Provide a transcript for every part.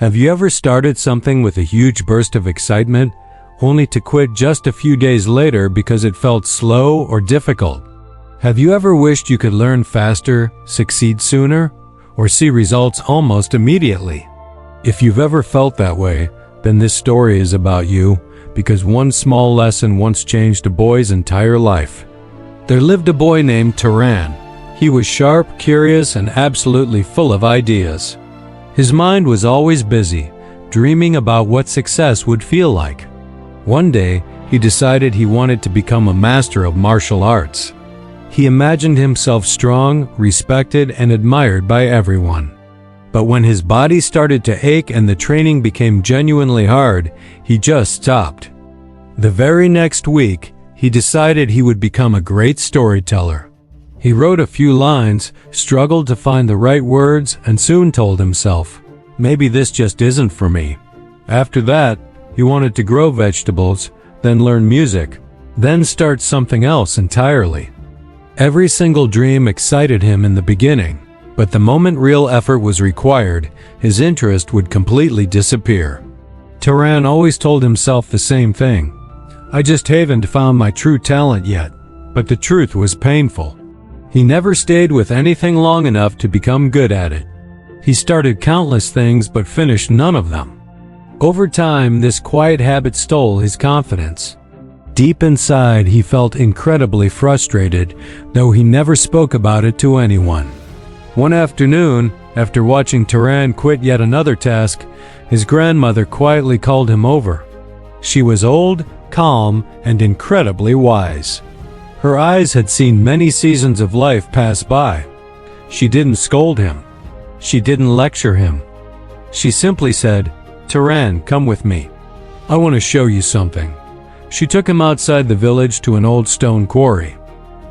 Have you ever started something with a huge burst of excitement, only to quit just a few days later because it felt slow or difficult? Have you ever wished you could learn faster, succeed sooner, or see results almost immediately? If you've ever felt that way, then this story is about you, because one small lesson once changed a boy's entire life. There lived a boy named Taran. He was sharp, curious, and absolutely full of ideas. His mind was always busy, dreaming about what success would feel like. One day, he decided he wanted to become a master of martial arts. He imagined himself strong, respected, and admired by everyone. But when his body started to ache and the training became genuinely hard, he just stopped. The very next week, he decided he would become a great storyteller. He wrote a few lines, struggled to find the right words, and soon told himself, "Maybe this just isn't for me." After that, he wanted to grow vegetables, then learn music, then start something else entirely. Every single dream excited him in the beginning, but the moment real effort was required, his interest would completely disappear. Taran always told himself the same thing: "I just haven't found my true talent yet." But the truth was painful. He never stayed with anything long enough to become good at it. He started countless things but finished none of them. Over time, this quiet habit stole his confidence. Deep inside, he felt incredibly frustrated, though he never spoke about it to anyone. One afternoon, after watching Taran quit yet another task, his grandmother quietly called him over. She was old, calm, and incredibly wise. Her eyes had seen many seasons of life pass by. She didn't scold him. She didn't lecture him. She simply said, "Taran, come with me. I want to show you something." She took him outside the village to an old stone quarry.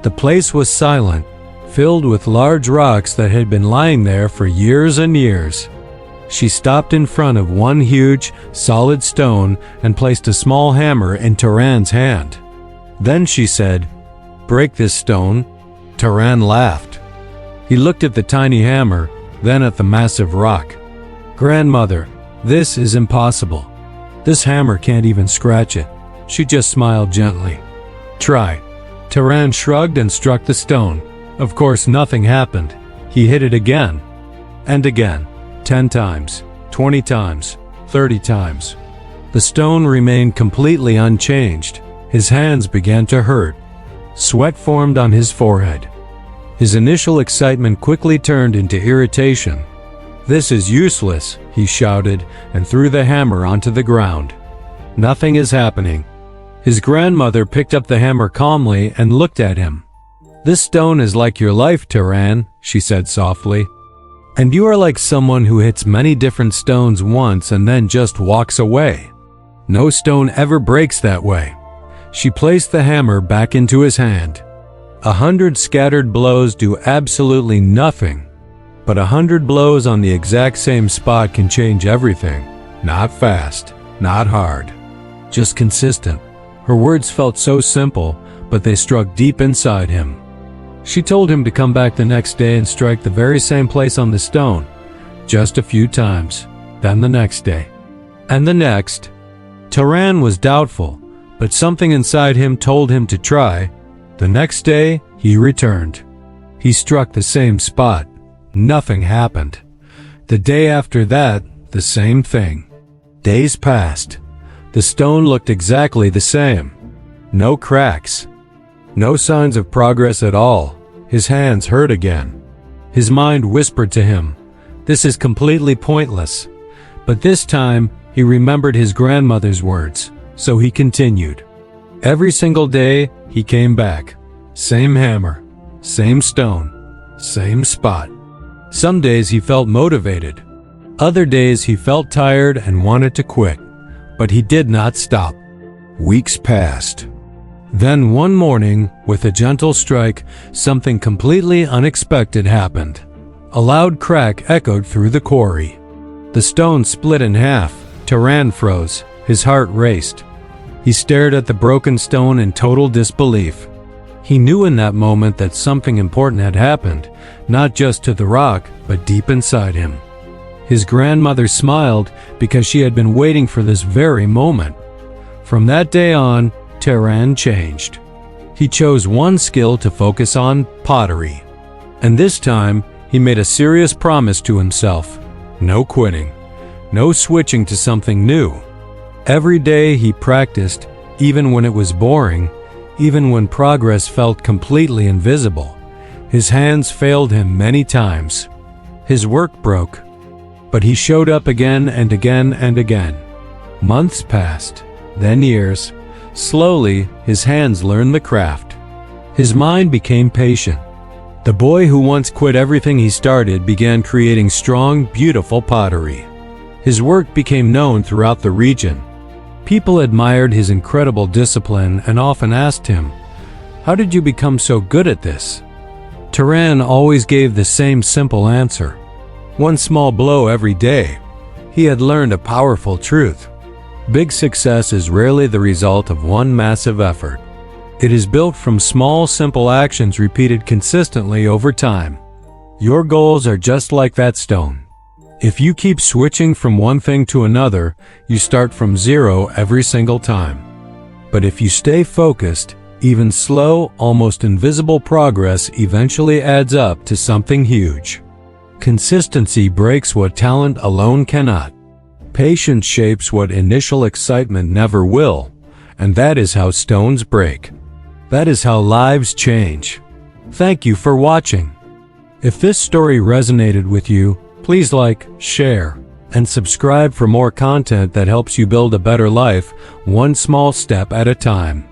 The place was silent, filled with large rocks that had been lying there for years and years. She stopped in front of one huge, solid stone and placed a small hammer in Taran's hand. Then she said, "Break this stone." Taran laughed. He looked at the tiny hammer, then at the massive rock. "Grandmother, this is impossible. This hammer can't even scratch it." She just smiled gently. "Try." Taran shrugged and struck the stone. Of course, nothing happened. He hit it again and again, 10 times, 20 times, 30 times. The stone remained completely unchanged. His hands began to hurt. Sweat formed on his forehead. His initial excitement quickly turned into irritation. "This is useless," he shouted and threw the hammer onto the ground. "Nothing is happening." His grandmother picked up the hammer calmly and looked at him. "This stone is like your life, Taran," she said softly. "And you are like someone who hits many different stones once and then just walks away. No stone ever breaks that way." She placed the hammer back into his hand. 100 scattered blows do absolutely nothing, but 100 blows on the exact same spot can change everything. Not fast, not hard, just consistent. Her words felt so simple, but they struck deep inside him. She told him to come back the next day and strike the very same place on the stone, just a few times, then the next day, and the next. Taran was doubtful, but something inside him told him to try. The next day, he returned. He struck the same spot. Nothing happened. The day after that, the same thing. Days passed. The stone looked exactly the same. No cracks. No signs of progress at all. His hands hurt again. His mind whispered to him, "This is completely pointless." But this time, he remembered his grandmother's words, so he continued. Every single day, he came back. Same hammer, same stone, same spot. Some days he felt motivated. Other days he felt tired and wanted to quit. But he did not stop. Weeks passed. Then one morning, with a gentle strike, something completely unexpected happened. A loud crack echoed through the quarry. The stone split in half. Taran froze. His heart raced. He stared at the broken stone in total disbelief. He knew in that moment that something important had happened, not just to the rock, but deep inside him. His grandmother smiled because she had been waiting for this very moment. From that day on, Taran changed. He chose one skill to focus on: pottery. And this time, he made a serious promise to himself: no quitting, no switching to something new. Every day he practiced, even when it was boring, even when progress felt completely invisible. His hands failed him many times. His work broke, but he showed up again and again and again. Months passed, then years. Slowly, his hands learned the craft. His mind became patient. The boy who once quit everything he started began creating strong, beautiful pottery. His work became known throughout the region. People admired his incredible discipline and often asked him, "How did you become so good at this?" Taran always gave the same simple answer: one small blow every day. He had learned a powerful truth. Big success is rarely the result of one massive effort. It is built from small, simple actions repeated consistently over time. Your goals are just like that stone. If you keep switching from one thing to another, you start from zero every single time. But if you stay focused, even slow, almost invisible progress eventually adds up to something huge. Consistency breaks what talent alone cannot. Patience shapes what initial excitement never will, and that is how stones break. That is how lives change. Thank you for watching. If this story resonated with you, please like, share, and subscribe for more content that helps you build a better life, one small step at a time.